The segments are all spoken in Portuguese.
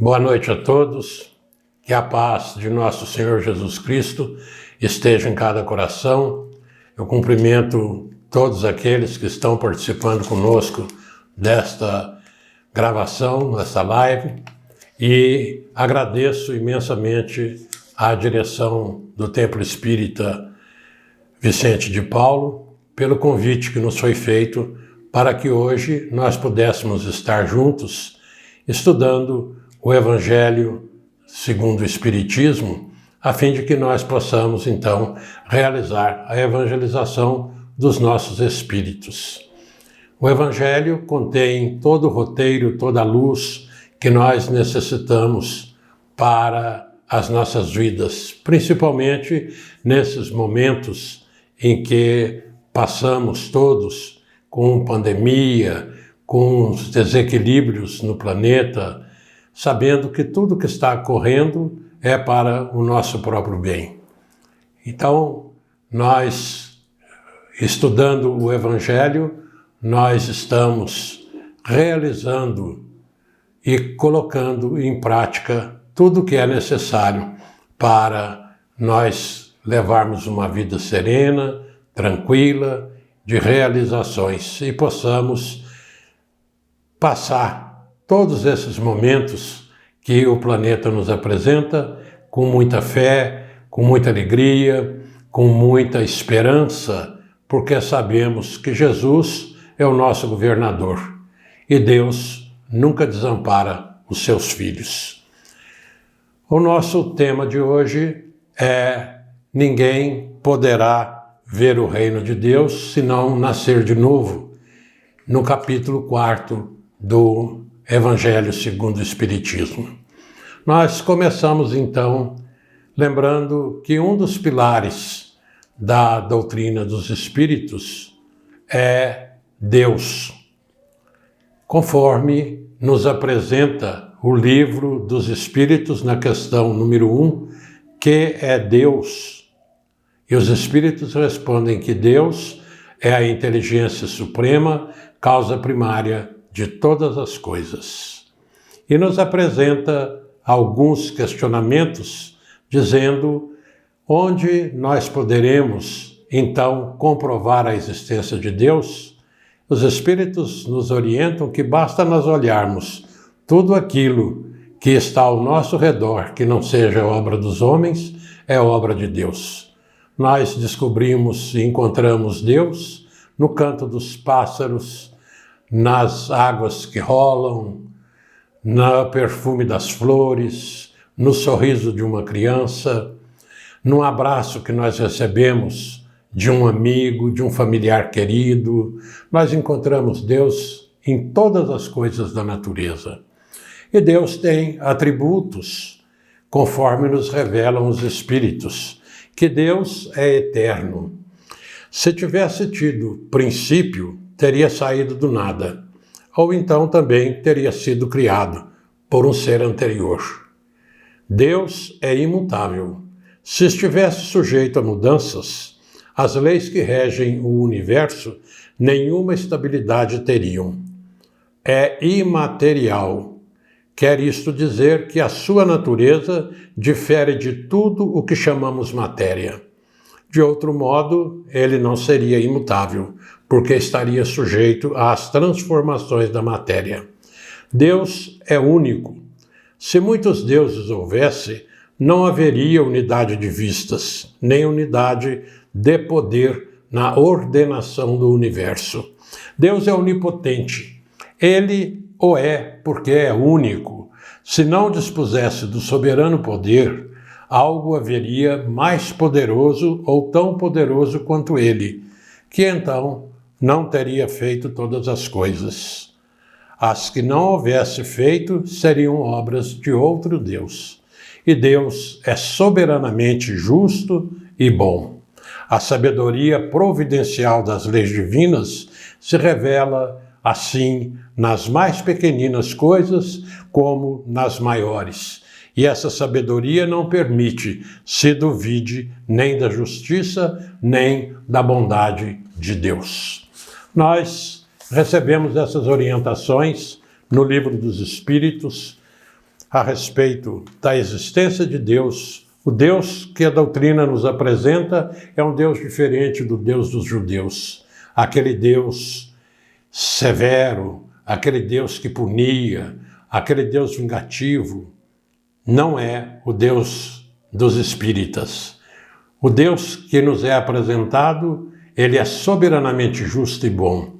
Boa noite a todos, que a paz de nosso Senhor Jesus Cristo esteja em cada coração. Eu cumprimento todos aqueles que estão participando conosco desta gravação, desta live, e agradeço imensamente à direção do Templo Espírita Vicente de Paulo pelo convite que nos foi feito para que hoje nós pudéssemos estar juntos estudando o Evangelho segundo o Espiritismo, a fim de que nós possamos, então, realizar a evangelização dos nossos espíritos. O Evangelho contém todo o roteiro, toda a luz que nós necessitamos para as nossas vidas, principalmente nesses momentos em que passamos todos com pandemia, com os desequilíbrios no planeta, sabendo que tudo que está ocorrendo é para o nosso próprio bem. Então, nós, estudando o Evangelho, nós estamos realizando e colocando em prática tudo o que é necessário para nós levarmos uma vida serena, tranquila, de realizações e possamos passar todos esses momentos que o planeta nos apresenta com muita fé, com muita alegria, com muita esperança, porque sabemos que Jesus é o nosso governador e Deus nunca desampara os seus filhos. O nosso tema de hoje é: ninguém poderá ver o reino de Deus se não nascer de novo, no capítulo 4 do Evangelho segundo o Espiritismo. Nós começamos então lembrando que um dos pilares da doutrina dos Espíritos é Deus, conforme nos apresenta o Livro dos Espíritos na questão número 1, que é Deus. E os Espíritos respondem que Deus é a inteligência suprema, causa primária de todas as coisas. E nos apresenta alguns questionamentos, dizendo onde nós poderemos, então, comprovar a existência de Deus. Os Espíritos nos orientam que basta nós olharmos tudo aquilo que está ao nosso redor, que não seja obra dos homens, é obra de Deus. Nós descobrimos e encontramos Deus no canto dos pássaros, nas águas que rolam, no perfume das flores, no sorriso de uma criança, no abraço que nós recebemos de um amigo, de um familiar querido. Nós encontramos Deus em todas as coisas da natureza. E Deus tem atributos, conforme nos revelam os Espíritos, que Deus é eterno. Se tivesse tido princípio, teria saído do nada, ou então também teria sido criado por um ser anterior. Deus é imutável. Se estivesse sujeito a mudanças, as leis que regem o universo nenhuma estabilidade teriam. É imaterial. Quer isto dizer que a sua natureza difere de tudo o que chamamos matéria. De outro modo, ele não seria imutável, porque estaria sujeito às transformações da matéria. Deus é único. Se muitos deuses houvesse, não haveria unidade de vistas, nem unidade de poder na ordenação do universo. Deus é onipotente. Ele o é porque é único. Se não dispusesse do soberano poder, algo haveria mais poderoso ou tão poderoso quanto ele, que então não teria feito todas as coisas. As que não houvesse feito seriam obras de outro Deus. E Deus é soberanamente justo e bom. A sabedoria providencial das leis divinas se revela assim nas mais pequeninas coisas como nas maiores. E essa sabedoria não permite se duvide nem da justiça, nem da bondade de Deus. Nós recebemos essas orientações no Livro dos Espíritos, a respeito da existência de Deus. O Deus que a doutrina nos apresenta é um Deus diferente do Deus dos judeus. Aquele Deus severo, aquele Deus que punia, aquele Deus vingativo, não é o Deus dos espíritas. O Deus que nos é apresentado, ele é soberanamente justo e bom,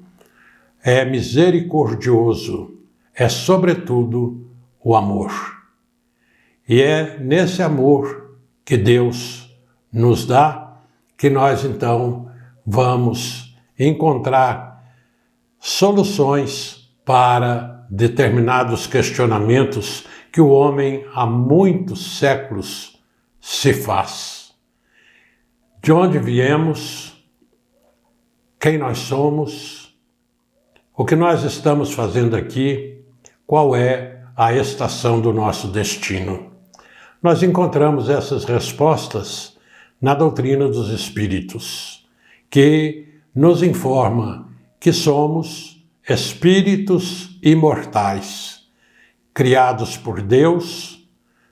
é misericordioso, é sobretudo o amor. E é nesse amor que Deus nos dá que nós então vamos encontrar soluções para determinados questionamentos que o homem há muitos séculos se faz. De onde viemos? Quem nós somos? O que nós estamos fazendo aqui? Qual é a estação do nosso destino? Nós encontramos essas respostas na doutrina dos Espíritos, que nos informa que somos espíritos imortais, criados por Deus,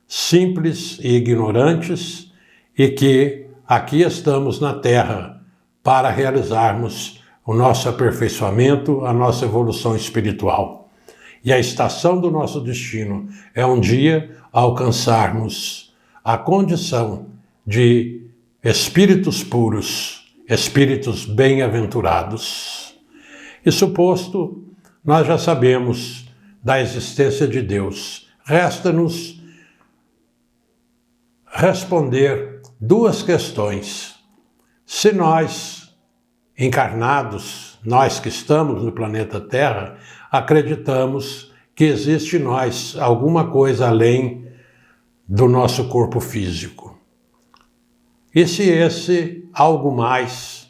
simples e ignorantes, e que aqui estamos na Terra para realizarmos o nosso aperfeiçoamento, a nossa evolução espiritual. E a estação do nosso destino é um dia alcançarmos a condição de espíritos puros, espíritos bem-aventurados. Isso posto, nós já sabemos da existência de Deus. Resta-nos responder duas questões. Se nós, encarnados, nós que estamos no planeta Terra, acreditamos que existe em nós alguma coisa além do nosso corpo físico. E se esse algo mais,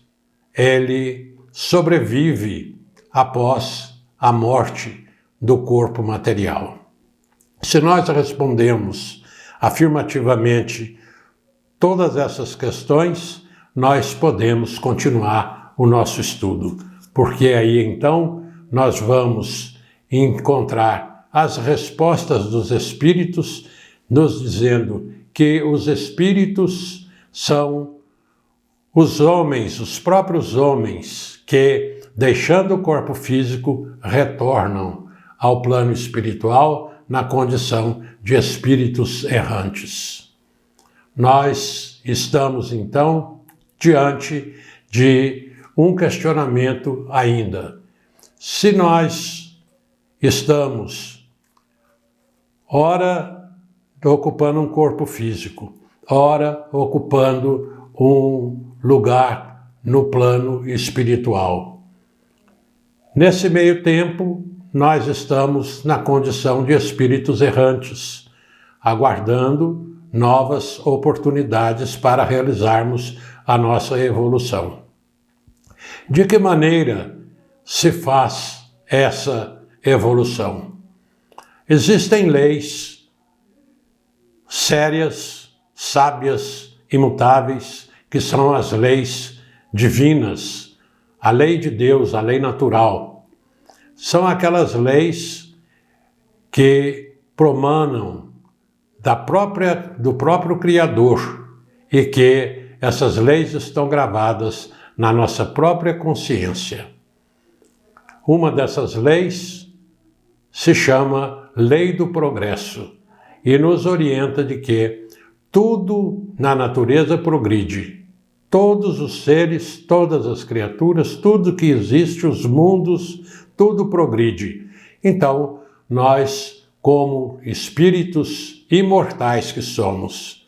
ele sobrevive após a morte do corpo material? Se nós respondemos afirmativamente todas essas questões, nós podemos continuar o nosso estudo, porque aí então nós vamos encontrar as respostas dos espíritos, nos dizendo que os espíritos são os homens, os próprios homens, que, deixando o corpo físico, retornam ao plano espiritual na condição de espíritos errantes. Nós estamos, então, diante de um questionamento ainda. Se nós estamos, ora, ocupando um corpo físico, ora, ocupando um lugar no plano espiritual. Nesse meio tempo, nós estamos na condição de espíritos errantes, aguardando novas oportunidades para realizarmos a nossa evolução. De que maneira se faz essa evolução? Existem leis sérias, sábias, imutáveis, que são as leis divinas, a lei de Deus, a lei natural. São aquelas leis que promanam do próprio Criador e que essas leis estão gravadas na nossa própria consciência. Uma dessas leis se chama Lei do Progresso e nos orienta de que tudo na natureza progride. Todos os seres, todas as criaturas, tudo que existe, os mundos, tudo progride. Então, nós, como espíritos imortais que somos,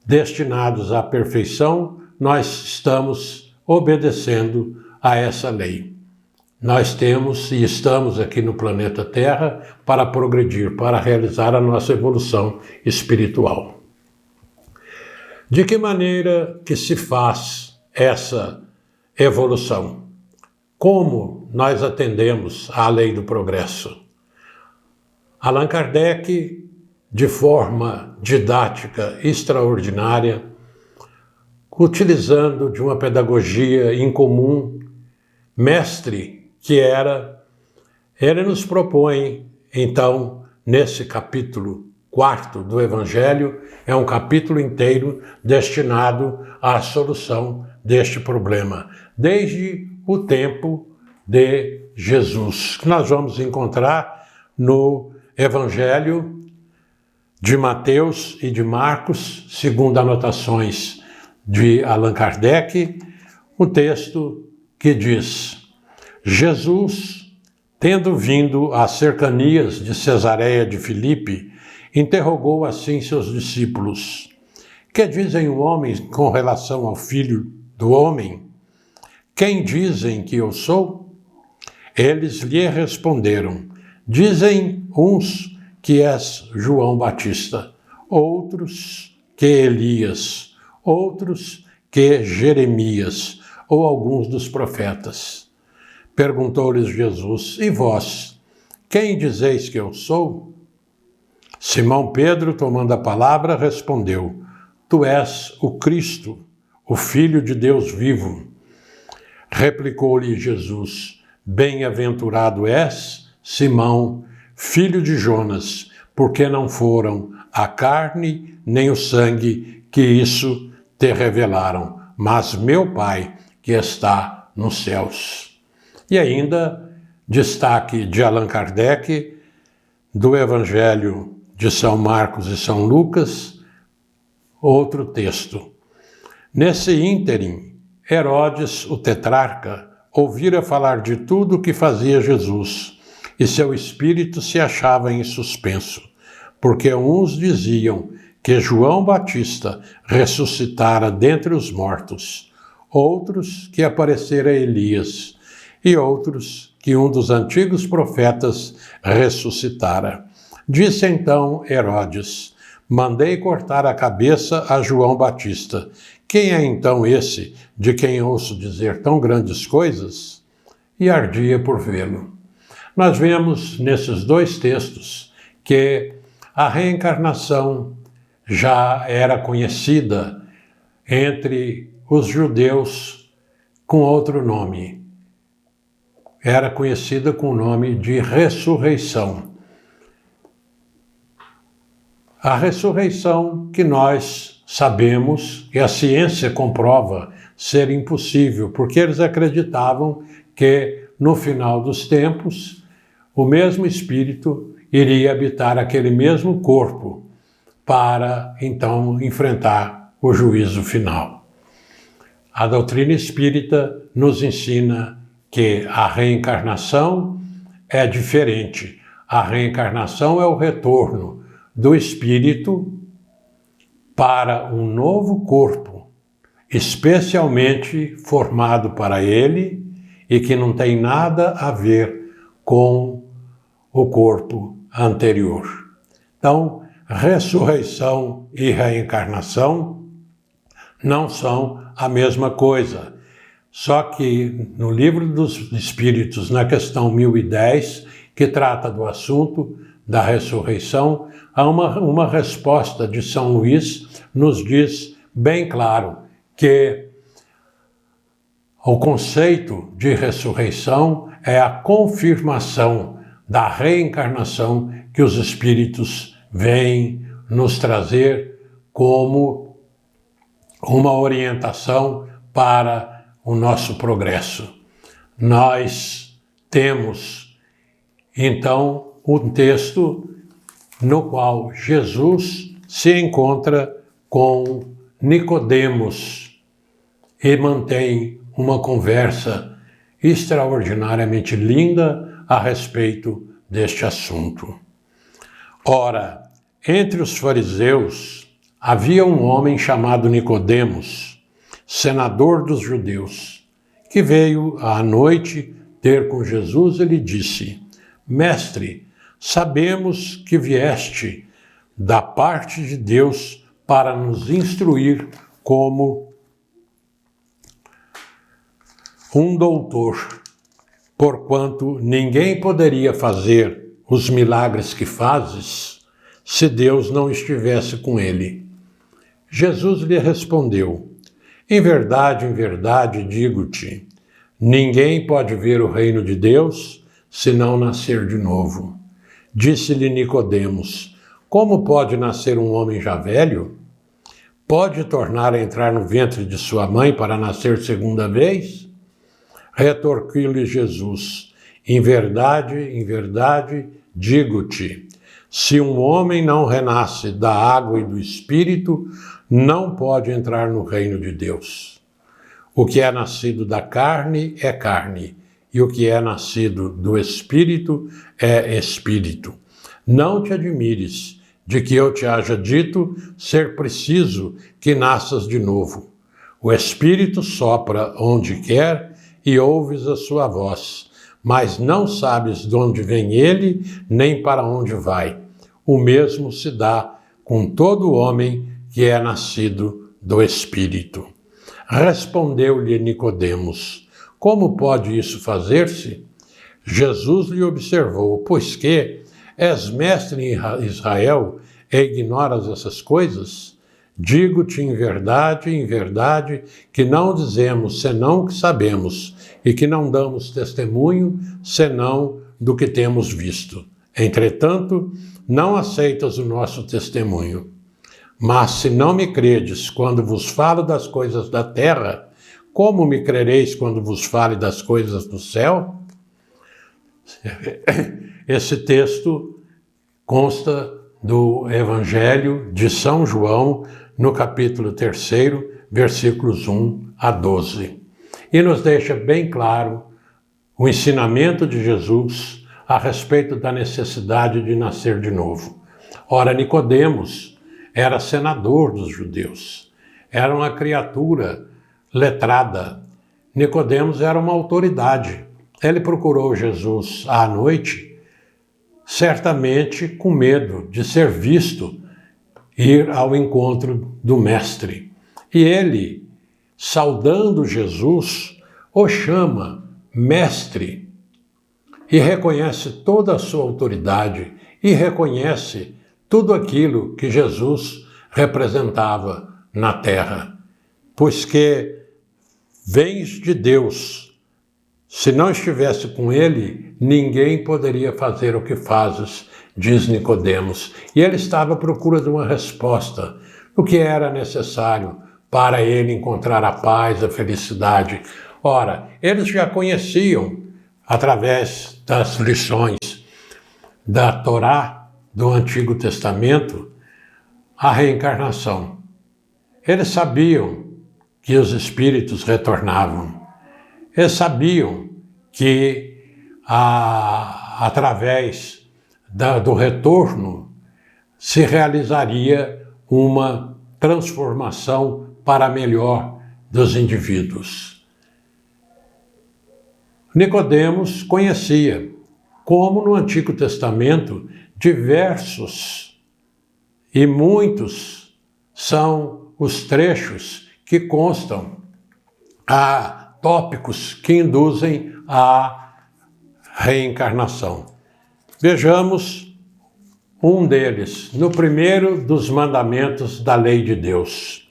destinados à perfeição, nós estamos obedecendo a essa lei. Nós temos e estamos aqui no planeta Terra para progredir, para realizar a nossa evolução espiritual. De que maneira que se faz essa evolução? Como nós atendemos à lei do progresso? Allan Kardec, de forma didática extraordinária, utilizando de uma pedagogia incomum, mestre que era, ele nos propõe, então, nesse capítulo 4 do Evangelho, é um capítulo inteiro destinado à solução deste problema, desde o tempo de Jesus, que nós vamos encontrar no Evangelho de Mateus e de Marcos, segundo anotações de Allan Kardec, um texto que diz: Jesus, tendo vindo às cercanias de Cesareia de Filipe, interrogou assim seus discípulos: que dizem os homens com relação ao Filho do Homem? Quem dizem que eu sou? Eles lhe responderam: dizem uns que és João Batista, outros que Elias, outros que Jeremias, ou alguns dos profetas. Perguntou-lhes Jesus: e vós, quem dizeis que eu sou? Simão Pedro, tomando a palavra, respondeu: tu és o Cristo, o Filho de Deus vivo. Replicou-lhe Jesus: bem-aventurado és, Simão, filho de Jonas, porque não foram a carne nem o sangue que isso te revelaram, mas meu Pai que está nos céus. E ainda, destaque de Allan Kardec, do Evangelho de São Marcos e São Lucas, outro texto. Nesse ínterim, Herodes, o tetrarca, ouvira falar de tudo o que fazia Jesus, e seu espírito se achava em suspenso, porque uns diziam que João Batista ressuscitara dentre os mortos, outros que aparecera Elias, e outros que um dos antigos profetas ressuscitara. Disse então Herodes: mandei cortar a cabeça a João Batista. Quem é então esse de quem ouço dizer tão grandes coisas? E ardia por vê-lo. Nós vemos nesses dois textos que a reencarnação já era conhecida entre os judeus com outro nome. Era conhecida com o nome de ressurreição. A ressurreição que nós sabemos e a ciência comprova ser impossível, porque eles acreditavam que no final dos tempos o mesmo espírito iria habitar aquele mesmo corpo para então enfrentar o juízo final. A doutrina espírita nos ensina que a reencarnação é diferente. A reencarnação é o retorno do espírito para um novo corpo, especialmente formado para ele e que não tem nada a ver com o corpo anterior. Então, ressurreição e reencarnação não são a mesma coisa. Só que no Livro dos Espíritos, na questão 1010, que trata do assunto da ressurreição, há uma resposta de São Luís, nos diz bem claro que o conceito de ressurreição é a confirmação da reencarnação que os espíritos vêm nos trazer como uma orientação para o nosso progresso. Nós temos, então, um texto no qual Jesus se encontra com Nicodemos e mantém uma conversa extraordinariamente linda a respeito deste assunto. Ora, entre os fariseus havia um homem chamado Nicodemos, senador dos judeus, que veio à noite ter com Jesus e lhe disse: Mestre, sabemos que vieste da parte de Deus para nos instruir como um doutor, porquanto ninguém poderia fazer os milagres que fazes se Deus não estivesse com ele. Jesus lhe respondeu: em verdade, digo-te, ninguém pode ver o reino de Deus se não nascer de novo. Disse-lhe Nicodemos: como pode nascer um homem já velho? Pode tornar a entrar no ventre de sua mãe para nascer segunda vez? Retorquiu-lhe Jesus: em verdade, digo-te, se um homem não renasce da água e do Espírito, não pode entrar no reino de Deus. O que é nascido da carne é carne, e o que é nascido do Espírito é Espírito. Não te admires de que eu te haja dito ser preciso que nasças de novo. O Espírito sopra onde quer e ouves a sua voz, mas não sabes de onde vem ele, nem para onde vai. O mesmo se dá com todo homem que é nascido do Espírito. Respondeu-lhe Nicodemos: como pode isso fazer-se? Jesus lhe observou: pois que és mestre em Israel e ignoras essas coisas? Digo-te em verdade, que não dizemos senão o que sabemos, e que não damos testemunho senão do que temos visto. Entretanto, não aceitas o nosso testemunho. Mas se não me credes quando vos falo das coisas da terra, como me crereis quando vos fale das coisas do céu? Esse texto consta do Evangelho de São João, no capítulo 3, versículos 1 a 12. E nos deixa bem claro o ensinamento de Jesus a respeito da necessidade de nascer de novo. Ora, Nicodemos era senador dos judeus, era uma criatura letrada. Nicodemos era uma autoridade. Ele procurou Jesus à noite, certamente com medo de ser visto ir ao encontro do Mestre. E ele, saudando Jesus, o chama Mestre e reconhece toda a sua autoridade e reconhece tudo aquilo que Jesus representava na terra. Pois que vens de Deus. Se não estivesse com ele, ninguém poderia fazer o que fazes, diz Nicodemos. E ele estava à procura de uma resposta, o que era necessário para ele encontrar a paz, a felicidade. Ora, eles já conheciam, através das lições da Torá, do Antigo Testamento, a reencarnação. Eles sabiam que os espíritos retornavam. Eles sabiam que, através do retorno, se realizaria uma transformação para melhor dos indivíduos. Nicodemos conhecia, como no Antigo Testamento, diversos e muitos são os trechos que constam a tópicos que induzem à reencarnação. Vejamos um deles, no primeiro dos mandamentos da lei de Deus.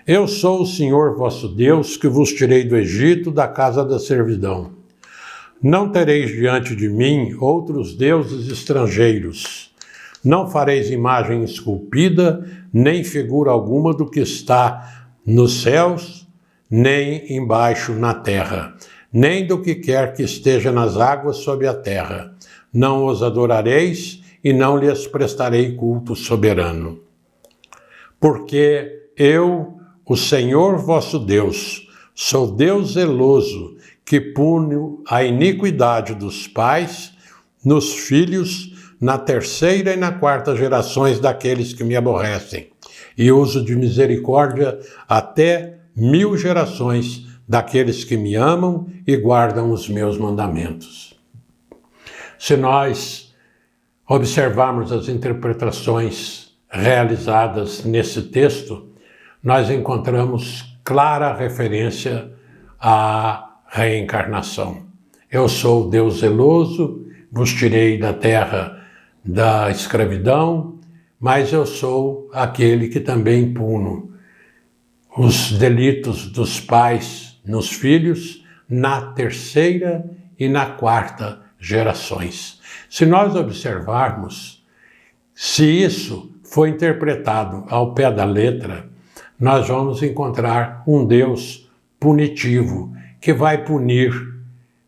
Eu sou o Senhor vosso Deus, que vos tirei do Egito, da casa da servidão. Não tereis diante de mim outros deuses estrangeiros. Não fareis imagem esculpida, nem figura alguma do que está nos céus, nem embaixo na terra, nem do que quer que esteja nas águas sob a terra. Não os adorareis e não lhes prestarei culto soberano. Porque eu, o Senhor vosso Deus, sou Deus zeloso, que punho a iniquidade dos pais nos filhos, na terceira e na quarta gerações daqueles que me aborrecem, e uso de misericórdia até 1000 gerações daqueles que me amam e guardam os meus mandamentos. Se nós observarmos as interpretações realizadas nesse texto, nós encontramos clara referência à reencarnação. Eu sou Deus zeloso, vos tirei da terra da escravidão, mas eu sou aquele que também puno os delitos dos pais nos filhos na terceira e na quarta gerações. Se nós observarmos, se isso for interpretado ao pé da letra, nós vamos encontrar um Deus punitivo, que vai punir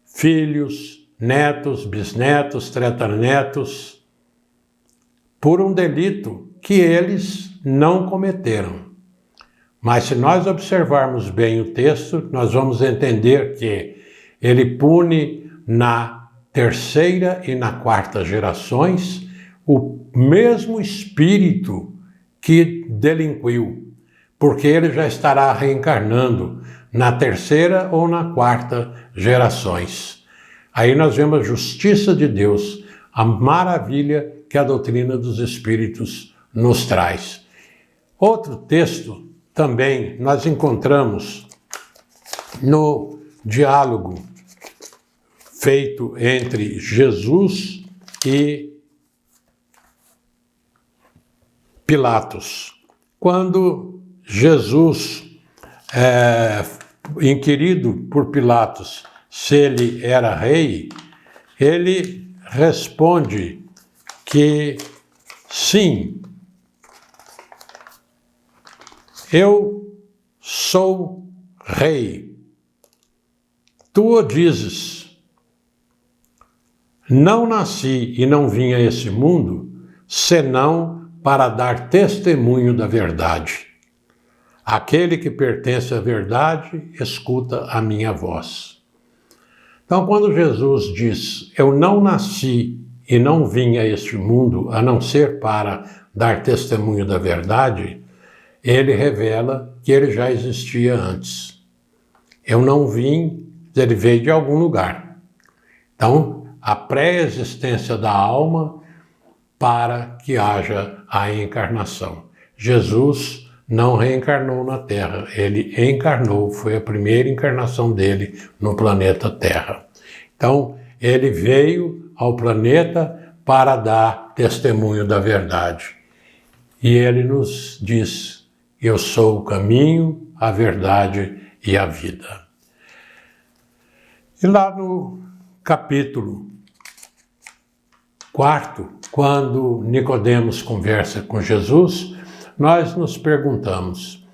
filhos, netos, bisnetos, tataranetos, por um delito que eles não cometeram. Mas se nós observarmos bem o texto, nós vamos entender que ele pune na terceira e na quarta gerações o mesmo espírito que delinquiu, porque ele já estará reencarnando na terceira ou na quarta gerações. Aí nós vemos a justiça de Deus, a maravilha que a doutrina dos espíritos nos traz. Outro texto também nós encontramos no diálogo feito entre Jesus e Pilatos. Quando Jesus inquirido por Pilatos se ele era rei, ele responde que sim, eu sou rei. Tu o dizes. Não nasci e não vim a esse mundo, senão para dar testemunho da verdade. Aquele que pertence à verdade, escuta a minha voz. Então, quando Jesus diz, eu não nasci e não vim a este mundo, a não ser para dar testemunho da verdade, ele revela que ele já existia antes. Eu não vim, ele veio de algum lugar. Então, a pré-existência da alma para que haja a encarnação. Jesus não reencarnou na Terra, ele encarnou, foi a primeira encarnação dele no planeta Terra. Então, ele veio ao planeta para dar testemunho da verdade. E ele nos diz, eu sou o caminho, a verdade e a vida. E lá no capítulo 4, quando Nicodemos conversa com Jesus, nós nos perguntamos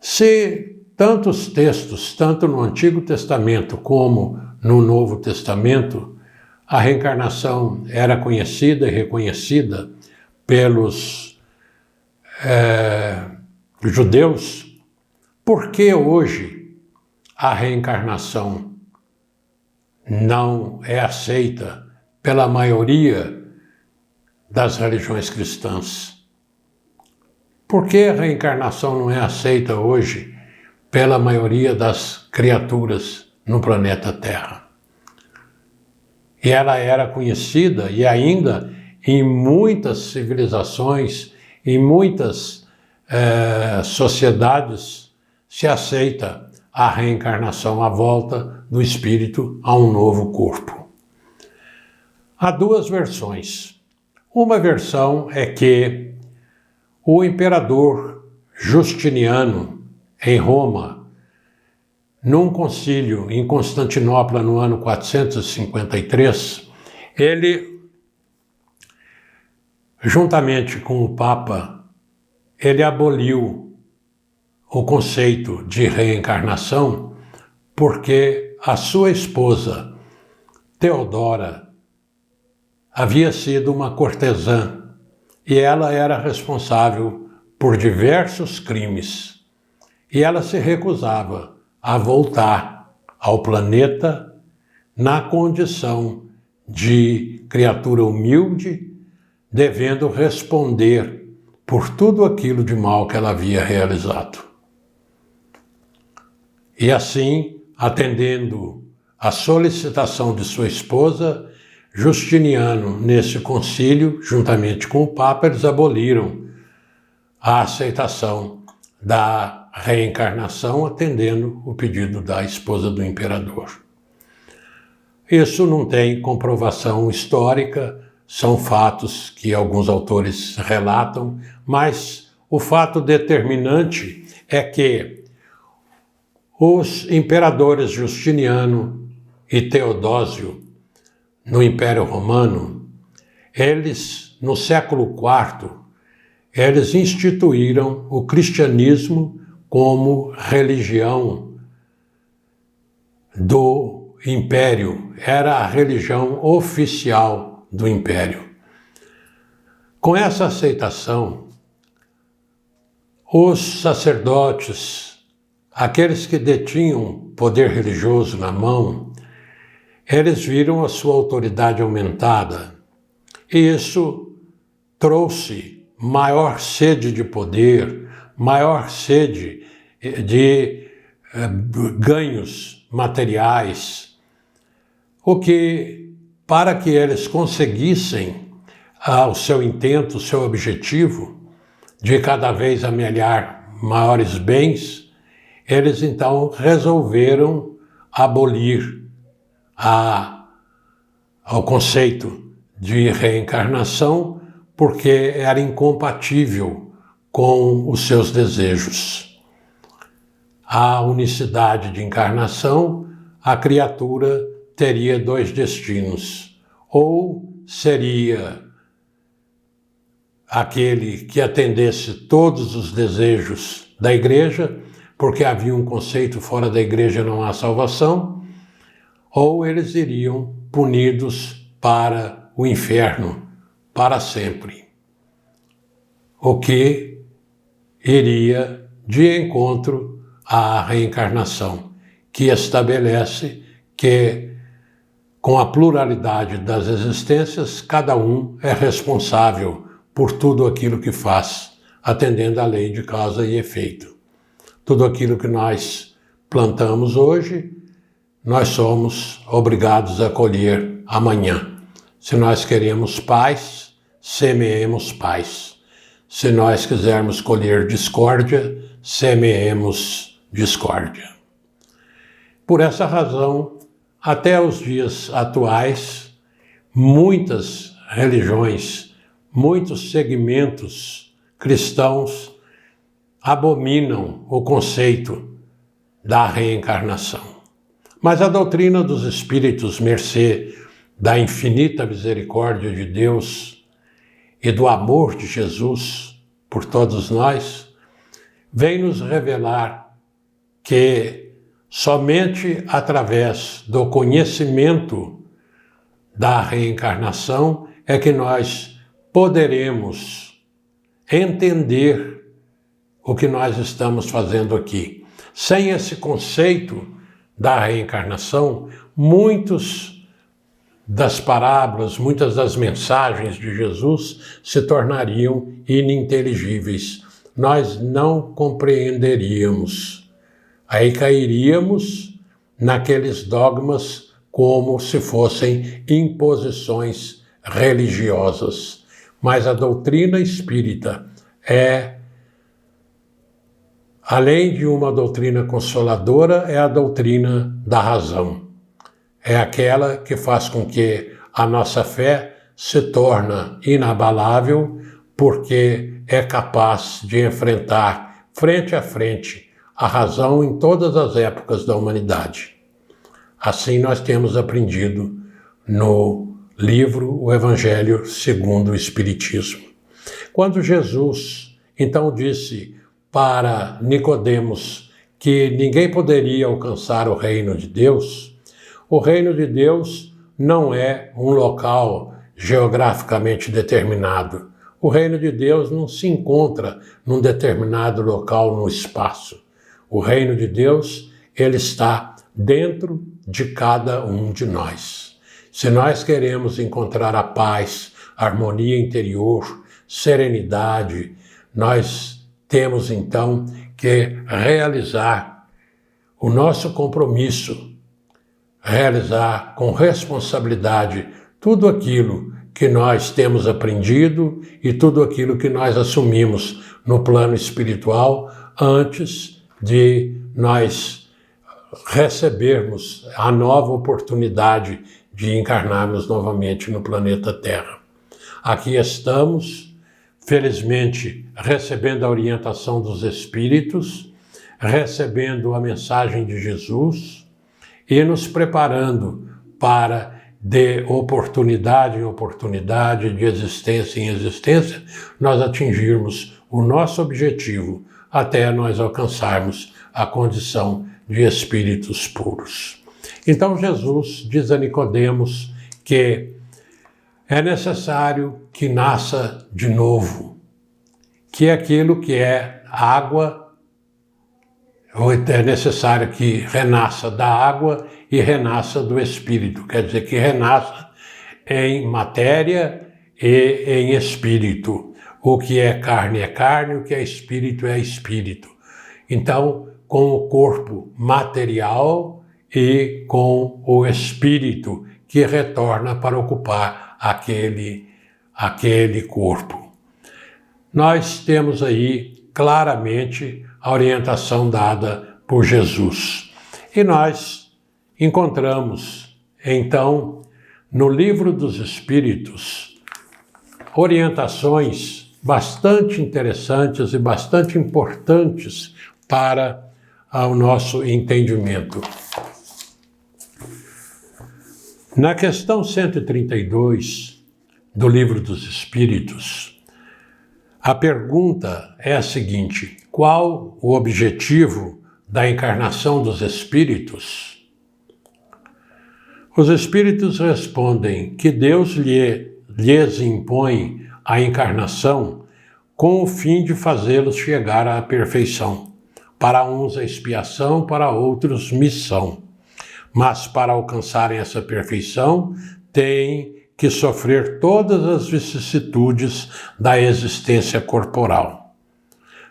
se tantos textos, tanto no Antigo Testamento como no Novo Testamento, a reencarnação era conhecida e reconhecida pelos judeus, por que hoje a reencarnação não é aceita pela maioria das religiões cristãs? Por que a reencarnação não é aceita hoje pela maioria das criaturas no planeta Terra? E ela era conhecida, e ainda em muitas civilizações, em muitas sociedades, se aceita a reencarnação, a volta do espírito a um novo corpo. Há duas versões. Uma versão é que o imperador Justiniano, em Roma, num concílio em Constantinopla no ano 453, ele, juntamente com o Papa, ele aboliu o conceito de reencarnação porque a sua esposa, Teodora, havia sido uma cortesã e ela era responsável por diversos crimes. E ela se recusava a voltar ao planeta na condição de criatura humilde, devendo responder por tudo aquilo de mal que ela havia realizado. E assim, atendendo à solicitação de sua esposa, Justiniano, nesse concílio, juntamente com o Papa, eles aboliram a aceitação da reencarnação, atendendo o pedido da esposa do imperador. Isso não tem comprovação histórica, são fatos que alguns autores relatam, mas o fato determinante é que os imperadores Justiniano e Teodósio no Império Romano, eles, no século IV, eles instituíram o cristianismo como religião do Império. Era a religião oficial do Império. Com essa aceitação, os sacerdotes, aqueles que detinham poder religioso na mão, eles viram a sua autoridade aumentada. E isso trouxe maior sede de poder, maior sede de ganhos materiais, o que, para que eles conseguissem o seu intento, o seu objetivo de cada vez amelhar maiores bens, eles então resolveram abolir o conceito de reencarnação, porque era incompatível com os seus desejos. A unicidade de encarnação, a criatura teria dois destinos: ou seria aquele que atendesse todos os desejos da igreja, porque havia um conceito: fora da igreja não há salvação, ou eles iriam punidos para o inferno para sempre, o que iria de encontro à reencarnação, que estabelece que, com a pluralidade das existências, cada um é responsável por tudo aquilo que faz, atendendo à lei de causa e efeito. Tudo aquilo que nós plantamos hoje, nós somos obrigados a colher amanhã. Se nós queremos paz, semeemos paz. Se nós quisermos colher discórdia, semeemos discórdia. Por essa razão, até os dias atuais, muitas religiões, muitos segmentos cristãos abominam o conceito da reencarnação. Mas a doutrina dos espíritos, mercê da infinita misericórdia de Deus e do amor de Jesus por todos nós, vem nos revelar que somente através do conhecimento da reencarnação é que nós poderemos entender o que nós estamos fazendo aqui. Sem esse conceito da reencarnação, muitas das parábolas, muitas das mensagens de Jesus se tornariam ininteligíveis. Nós não compreenderíamos. Aí cairíamos naqueles dogmas como se fossem imposições religiosas. Mas a doutrina espírita é, além de uma doutrina consoladora, é a doutrina da razão. É aquela que faz com que a nossa fé se torne inabalável, porque é capaz de enfrentar frente a frente a razão em todas as épocas da humanidade. Assim nós temos aprendido no livro O Evangelho segundo o Espiritismo. Quando Jesus então disse para Nicodemos que ninguém poderia alcançar o reino de Deus, o reino de Deus não é um local geograficamente determinado. O reino de Deus não se encontra num determinado local no espaço. O reino de Deus, ele está dentro de cada um de nós. Se nós queremos encontrar a paz, a harmonia interior, serenidade, nós temos então que realizar o nosso compromisso, realizar com responsabilidade tudo aquilo que nós temos aprendido e tudo aquilo que nós assumimos no plano espiritual antes de nós recebermos a nova oportunidade de encarnarmos novamente no planeta Terra. Aqui estamos, felizmente, recebendo a orientação dos Espíritos, recebendo a mensagem de Jesus e nos preparando para, de oportunidade em oportunidade, de existência em existência, nós atingirmos o nosso objetivo até nós alcançarmos a condição de espíritos puros. Então Jesus diz a Nicodemos que é necessário que nasça de novo, que aquilo que é água, é necessário que renasça da água e renasça do Espírito, quer dizer, que renasça em matéria e em espírito. O que é carne, o que é espírito. Então, com o corpo material e com o espírito que retorna para ocupar aquele corpo. Nós temos aí claramente a orientação dada por Jesus. E nós encontramos, então, no Livro dos Espíritos, orientações bastante interessantes e bastante importantes para o nosso entendimento. Na questão 132 do Livro dos Espíritos, a pergunta é a seguinte: qual o objetivo da encarnação dos espíritos? Os espíritos respondem que Deus lhes impõe a encarnação com o fim de fazê-los chegar à perfeição. Para uns a expiação, para outros missão. Mas para alcançarem essa perfeição, têm que sofrer todas as vicissitudes da existência corporal.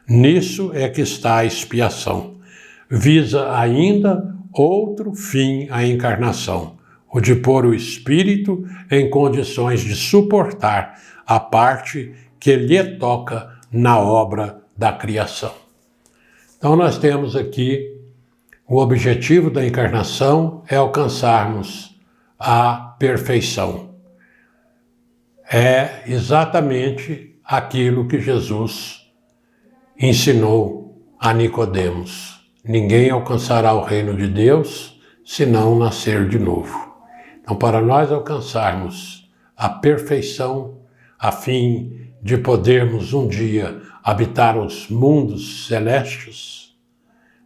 Nisso é que está a expiação. Visa ainda outro fim à encarnação, o de pôr o espírito em condições de suportar a parte que lhe toca na obra da criação. Então nós temos aqui o objetivo da encarnação é alcançarmos a perfeição. É exatamente aquilo que Jesus ensinou a Nicodemos. Ninguém alcançará o reino de Deus se não nascer de novo. Então, para nós alcançarmos a perfeição, a fim de podermos um dia habitar os mundos celestes,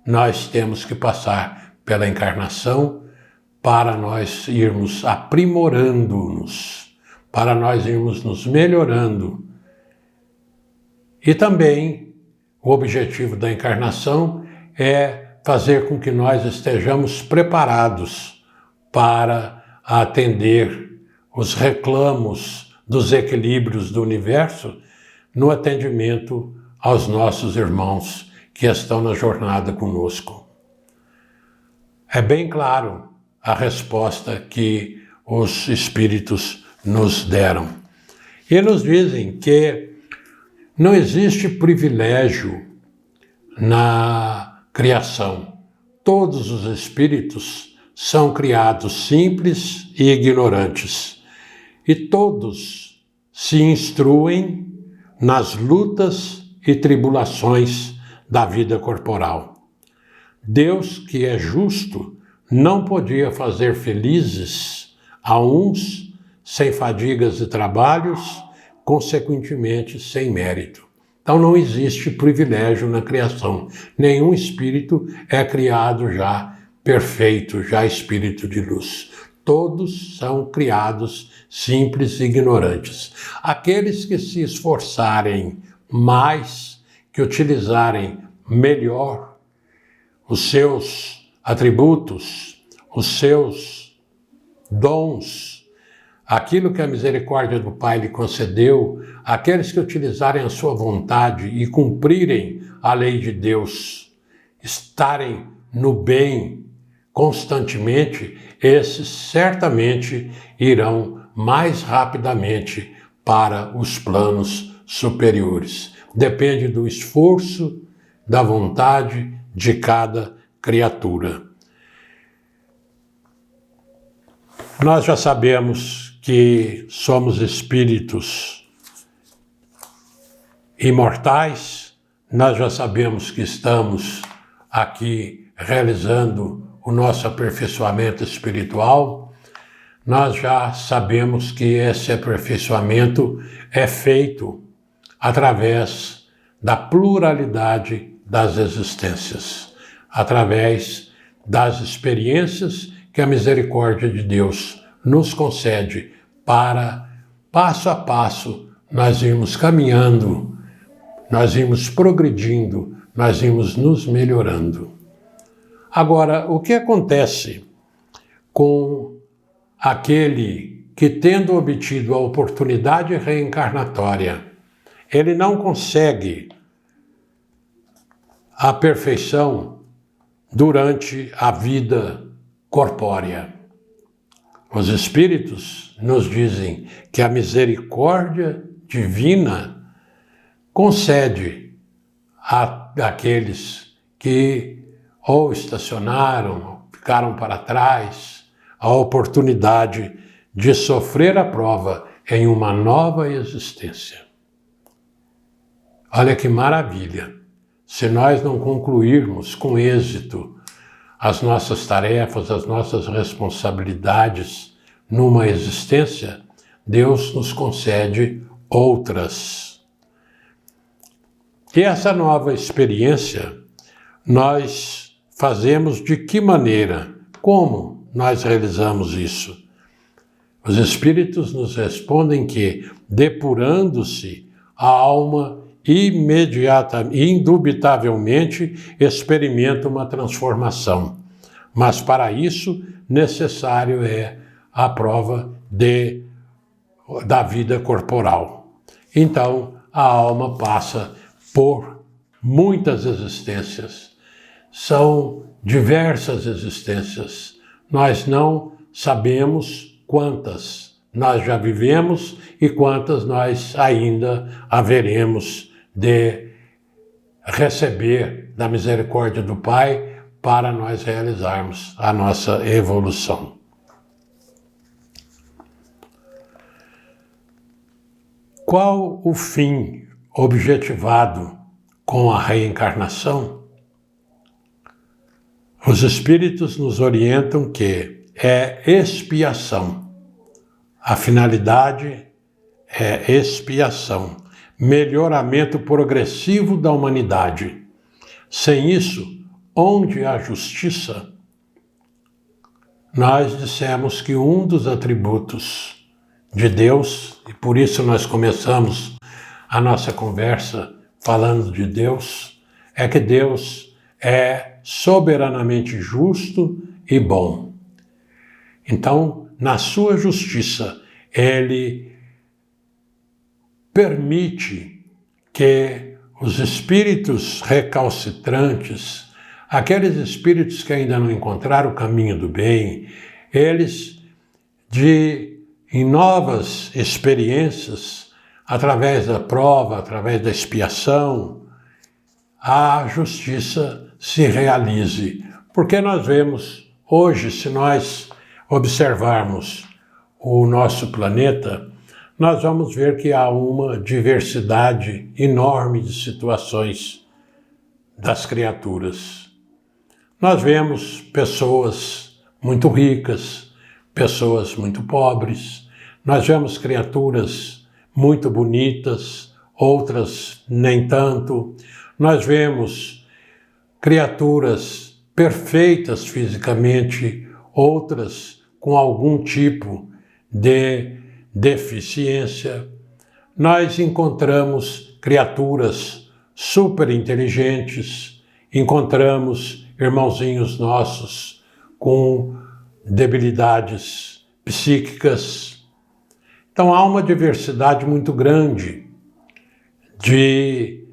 nós temos que passar pela encarnação para nós irmos aprimorando-nos, para nós irmos nos melhorando. E também o objetivo da encarnação é fazer com que nós estejamos preparados para atender os reclamos dos equilíbrios do universo no atendimento aos nossos irmãos que estão na jornada conosco. É bem claro a resposta que os espíritos nos deram. E nos dizem que não existe privilégio na criação. Todos os espíritos são criados simples e ignorantes. E todos se instruem nas lutas e tribulações da vida corporal. Deus, que é justo, não podia fazer felizes a uns sem fadigas e trabalhos, consequentemente sem mérito. Então não existe privilégio na criação. Nenhum espírito é criado já perfeito, já espírito de luz. Todos são criados simples e ignorantes. Aqueles que se esforçarem mais, que utilizarem melhor os seus atributos, os seus dons, aquilo que a misericórdia do Pai lhe concedeu, aqueles que utilizarem a sua vontade e cumprirem a lei de Deus, estarem no bem constantemente, esses certamente irão mais rapidamente para os planos superiores. Depende do esforço, da vontade de cada criatura. Nós já sabemos que somos espíritos imortais, nós já sabemos que estamos aqui realizando o nosso aperfeiçoamento espiritual, nós já sabemos que esse aperfeiçoamento é feito através da pluralidade das existências, através das experiências que a misericórdia de Deus nos concede para, passo a passo, nós irmos caminhando, nós irmos progredindo, nós irmos nos melhorando. Agora, o que acontece com aquele que, tendo obtido a oportunidade reencarnatória, ele não consegue a perfeição durante a vida corpórea? Os Espíritos nos dizem que a misericórdia divina concede àqueles que ou estacionaram, ficaram para trás, a oportunidade de sofrer a prova em uma nova existência. Olha que maravilha! Se nós não concluirmos com êxito as nossas tarefas, as nossas responsabilidades numa existência, Deus nos concede outras. E essa nova experiência nós fazemos de que maneira? Como nós realizamos isso? Os Espíritos nos respondem que, depurando-se, a alma indubitavelmente experimenta uma transformação. Mas para isso, necessário é a prova da vida corporal. Então, a alma passa por muitas existências. São diversas existências. Nós não sabemos quantas nós já vivemos e quantas nós ainda haveremos de receber da misericórdia do Pai para nós realizarmos a nossa evolução. Qual o fim objetivado com a reencarnação? Os Espíritos nos orientam que é expiação. A finalidade é expiação, melhoramento progressivo da humanidade. Sem isso, onde há justiça? Nós dissemos que um dos atributos de Deus, e por isso nós começamos a nossa conversa falando de Deus, é que Deus é soberanamente justo e bom. Então, na sua justiça, Ele permite que os espíritos recalcitrantes, aqueles espíritos que ainda não encontraram o caminho do bem, eles, em novas experiências, através da prova, através da expiação, a justiça se realize. Porque nós vemos hoje, se nós observarmos o nosso planeta, nós vamos ver que há uma diversidade enorme de situações das criaturas. Nós vemos pessoas muito ricas, pessoas muito pobres, nós vemos criaturas muito bonitas, outras nem tanto, nós vemos criaturas perfeitas fisicamente, outras com algum tipo de deficiência. Nós encontramos criaturas super inteligentes, encontramos irmãozinhos nossos com debilidades psíquicas. Então há uma diversidade muito grande de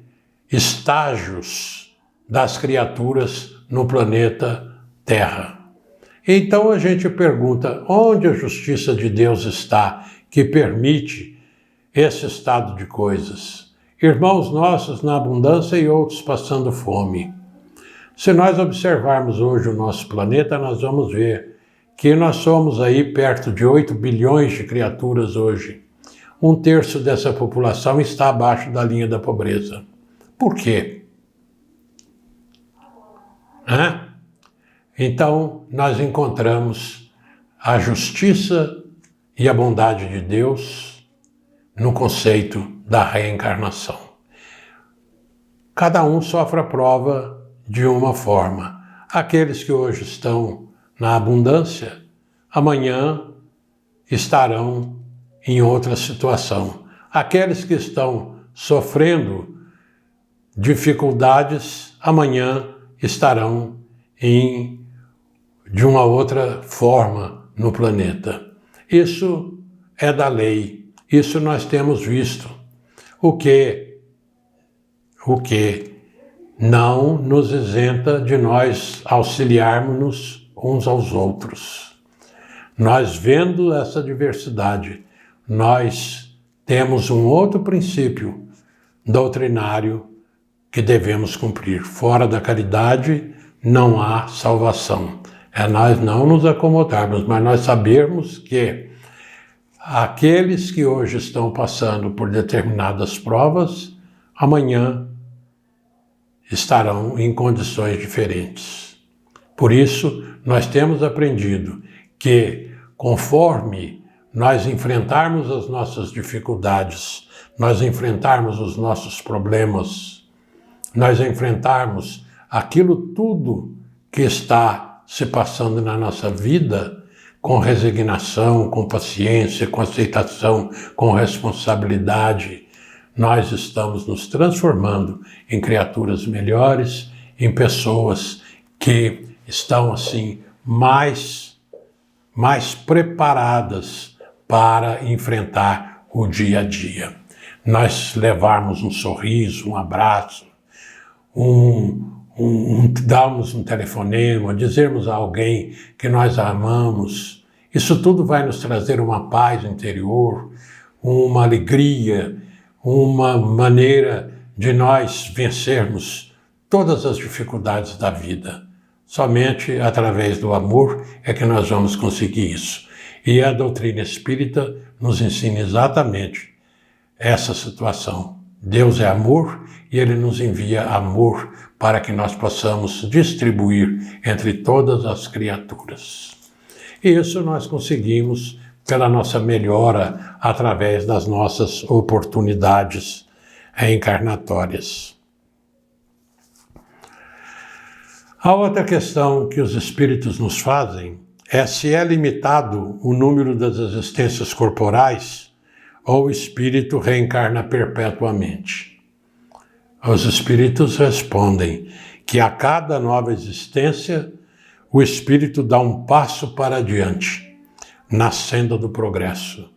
estágios das criaturas no planeta Terra. Então a gente pergunta, onde a justiça de Deus está que permite esse estado de coisas? Irmãos nossos na abundância e outros passando fome. Se nós observarmos hoje o nosso planeta, nós vamos ver que nós somos aí perto de 8 bilhões de criaturas hoje. 1/3 dessa população está abaixo da linha da pobreza. Por quê? Então, nós encontramos a justiça e a bondade de Deus no conceito da reencarnação. Cada um sofre a prova de uma forma. Aqueles que hoje estão na abundância, amanhã estarão em outra situação. Aqueles que estão sofrendo dificuldades, amanhã estarão de uma outra forma no planeta. Isso é da lei, isso nós temos visto. O que não nos isenta de nós auxiliarmos-nos uns aos outros. Nós vendo essa diversidade, nós temos um outro princípio doutrinário que devemos cumprir. Fora da caridade não há salvação. É nós não nos acomodarmos, mas nós sabermos que aqueles que hoje estão passando por determinadas provas, amanhã estarão em condições diferentes. Por isso, nós temos aprendido que, conforme nós enfrentarmos as nossas dificuldades, nós enfrentarmos os nossos problemas, nós enfrentarmos aquilo tudo que está se passando na nossa vida, com resignação, com paciência, com aceitação, com responsabilidade, nós estamos nos transformando em criaturas melhores, em pessoas que estão assim mais preparadas para enfrentar o dia a dia. Nós levarmos um sorriso, um abraço, darmos um telefonema, dizermos a alguém que nós amamos, isso tudo vai nos trazer uma paz interior, uma alegria, uma maneira de nós vencermos todas as dificuldades da vida. Somente através do amor é que nós vamos conseguir isso. E a doutrina espírita nos ensina exatamente essa situação. Deus é amor e Ele nos envia amor para que nós possamos distribuir entre todas as criaturas. E isso nós conseguimos pela nossa melhora através das nossas oportunidades reencarnatórias. A outra questão que os espíritos nos fazem é se é limitado o número das existências corporais ou o espírito reencarna perpetuamente. Os espíritos respondem que a cada nova existência o espírito dá um passo para adiante, na senda do progresso.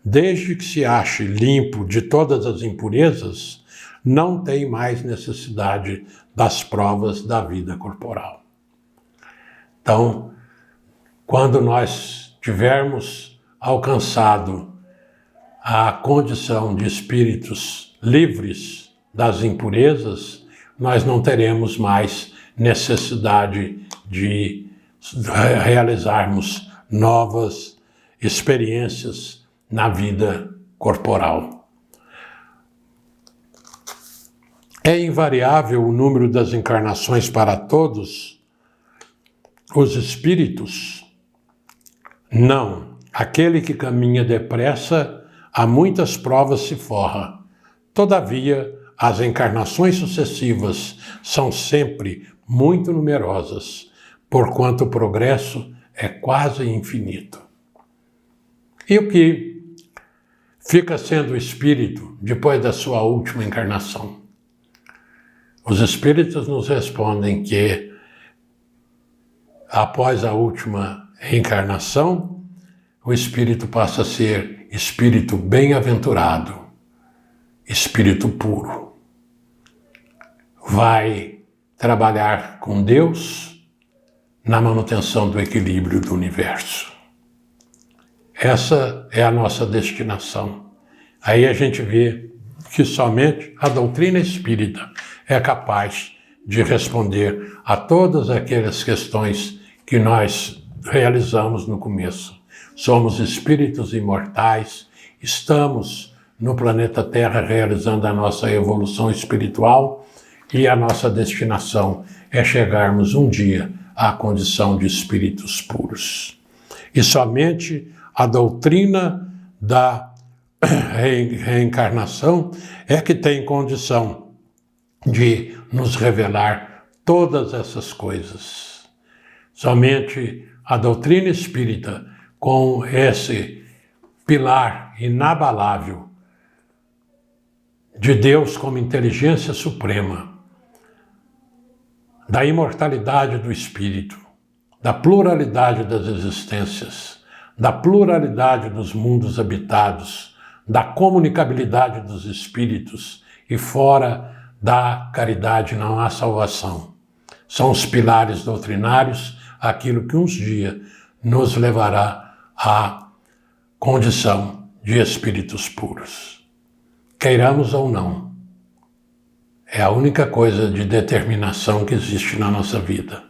Desde que se ache limpo de todas as impurezas, não tem mais necessidade das provas da vida corporal. Então, quando nós tivermos alcançado a condição de espíritos livres das impurezas, nós não teremos mais necessidade de realizarmos novas experiências na vida corporal. É invariável o número das encarnações para todos os espíritos? Não. Aquele que caminha depressa a muitas provas se forra. Todavia, as encarnações sucessivas são sempre muito numerosas, porquanto o progresso é quase infinito. E o que fica sendo o espírito depois da sua última encarnação? Os espíritos nos respondem que, após a última reencarnação, o espírito passa a ser espírito bem-aventurado, espírito puro. Vai trabalhar com Deus na manutenção do equilíbrio do universo. Essa é a nossa destinação. Aí a gente vê que somente a doutrina espírita é capaz de responder a todas aquelas questões que nós realizamos no começo. Somos espíritos imortais, estamos no planeta Terra realizando a nossa evolução espiritual e a nossa destinação é chegarmos um dia à condição de espíritos puros. E somente a doutrina da reencarnação é que tem condição de nos revelar todas essas coisas. Somente a doutrina espírita, com esse pilar inabalável de Deus como inteligência suprema, da imortalidade do espírito, da pluralidade das existências, da pluralidade dos mundos habitados, da comunicabilidade dos espíritos, e fora da caridade não há salvação. São os pilares doutrinários, aquilo que uns dias nos levará à condição de espíritos puros. Queiramos ou não, é a única coisa de determinação que existe na nossa vida.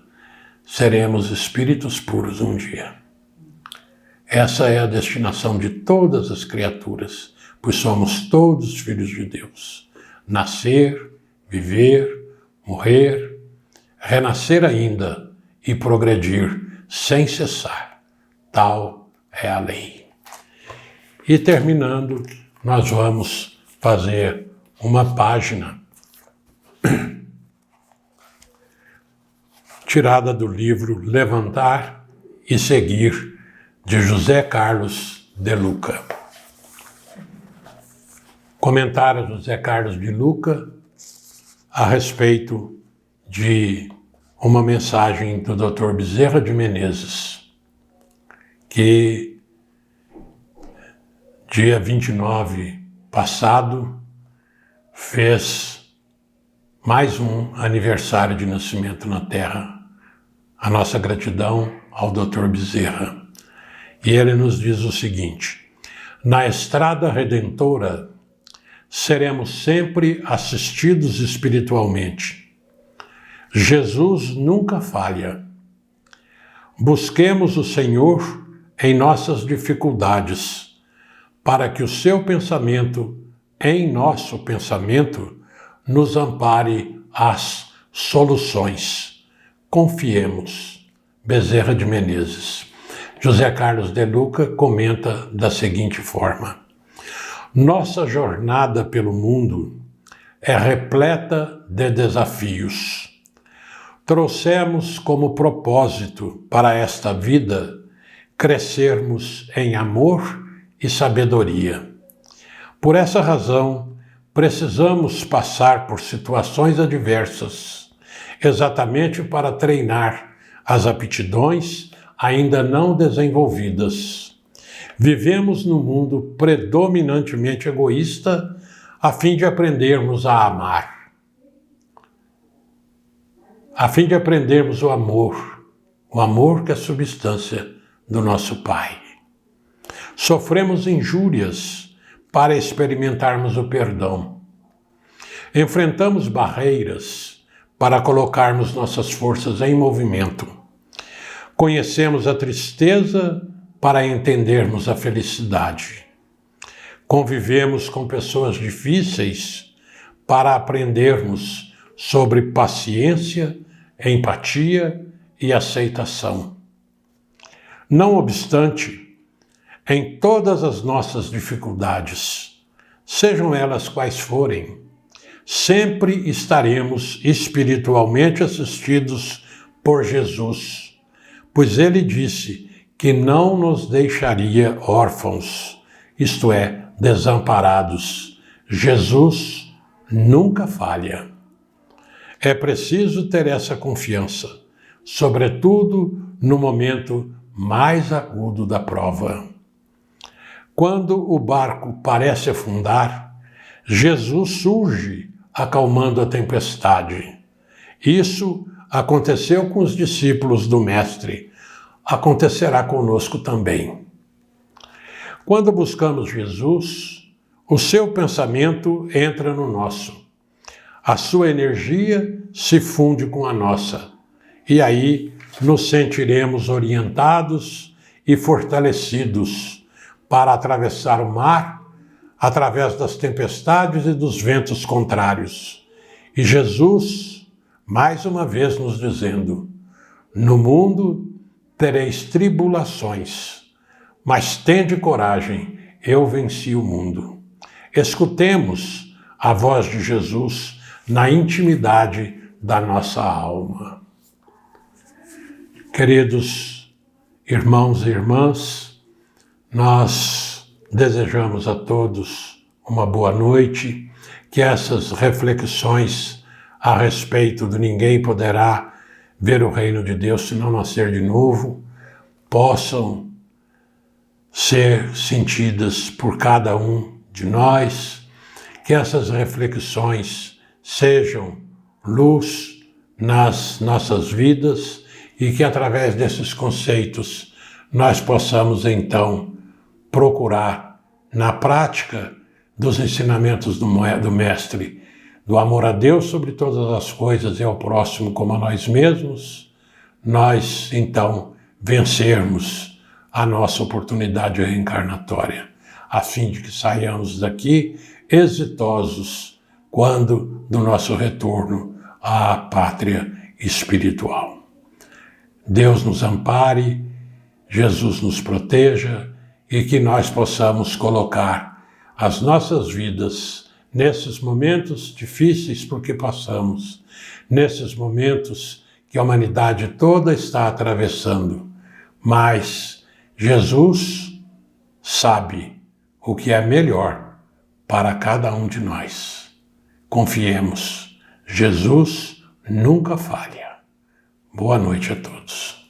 Seremos espíritos puros um dia. Essa é a destinação de todas as criaturas, pois somos todos filhos de Deus. Nascer, viver, morrer, renascer ainda e progredir sem cessar. Tal é a lei. E terminando, nós vamos fazer uma página tirada do livro Levantar e Seguir, de José Carlos de Luca. Comentário de José Carlos de Luca a respeito de uma mensagem do Dr. Bezerra de Menezes, que dia 29 passado fez mais um aniversário de nascimento na Terra. A nossa gratidão ao Dr. Bezerra. E ele nos diz o seguinte: na estrada redentora, seremos sempre assistidos espiritualmente. Jesus nunca falha. Busquemos o Senhor em nossas dificuldades, para que o seu pensamento, em nosso pensamento, nos ampare as soluções. Confiemos. Bezerra de Menezes. José Carlos de Luca comenta da seguinte forma: nossa jornada pelo mundo é repleta de desafios. Trouxemos como propósito para esta vida crescermos em amor e sabedoria. Por essa razão, precisamos passar por situações adversas, exatamente para treinar as aptidões ainda não desenvolvidas. Vivemos num mundo predominantemente egoísta a fim de aprendermos a amar, a fim de aprendermos o amor que é a substância do nosso Pai. Sofremos injúrias para experimentarmos o perdão. Enfrentamos barreiras para colocarmos nossas forças em movimento. Conhecemos a tristeza para entendermos a felicidade. Convivemos com pessoas difíceis para aprendermos sobre paciência, empatia e aceitação. Não obstante, em todas as nossas dificuldades, sejam elas quais forem, sempre estaremos espiritualmente assistidos por Jesus, pois ele disse que não nos deixaria órfãos, isto é, desamparados. Jesus nunca falha. É preciso ter essa confiança, sobretudo no momento mais agudo da prova. Quando o barco parece afundar, Jesus surge acalmando a tempestade. Isso aconteceu com os discípulos do Mestre, acontecerá conosco também. Quando buscamos Jesus, o seu pensamento entra no nosso. A sua energia se funde com a nossa. E aí nos sentiremos orientados e fortalecidos para atravessar o mar através das tempestades e dos ventos contrários. E Jesus, mais uma vez nos dizendo: no mundo tereis tribulações, mas tende coragem, eu venci o mundo. Escutemos a voz de Jesus na intimidade da nossa alma. Queridos irmãos e irmãs, nós desejamos a todos uma boa noite, que essas reflexões a respeito do ninguém poderá ver o reino de Deus se não nascer de novo, possam ser sentidas por cada um de nós, que essas reflexões sejam luz nas nossas vidas e que através desses conceitos nós possamos então procurar na prática dos ensinamentos do Mestre, do amor a Deus sobre todas as coisas e ao próximo como a nós mesmos, nós então vencermos a nossa oportunidade reencarnatória, a fim de que saiamos daqui exitosos quando do nosso retorno à pátria espiritual. Deus nos ampare, Jesus nos proteja e que nós possamos colocar as nossas vidas nesses momentos difíceis por que passamos, nesses momentos que a humanidade toda está atravessando, mas Jesus sabe o que é melhor para cada um de nós. Confiemos, Jesus nunca falha. Boa noite a todos.